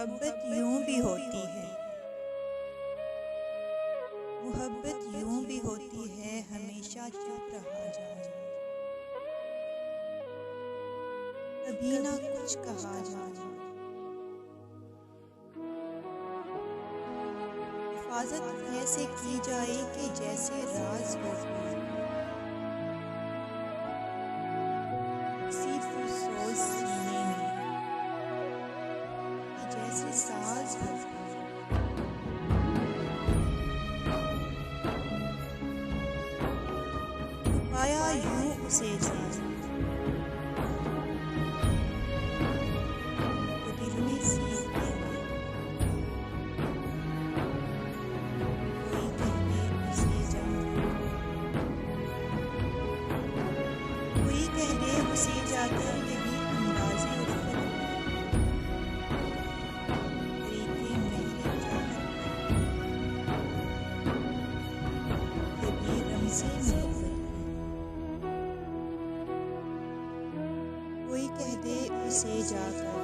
मोहब्बत यूं भी होती है, मोहब्बत यूं भी होती है, हमेशा चुप रहा जाए, कभी ना कुछ कहा जाए। हिफाजत ऐसे की जाए कि जैसे राज हो, किसी पुरसोज सीने में कि जैसे साज हो। पाया यूं उसे जाए, वो दिल में सीख देवे, कोई कह दे उसे जाकर, कोई कह दे उसे जाकर, यही अंदाज़े उल्फत है, तरीक़े मेहरे चाहत है, यही रमज़े मोहब्बत है। कोई कह दे उसे जाकर,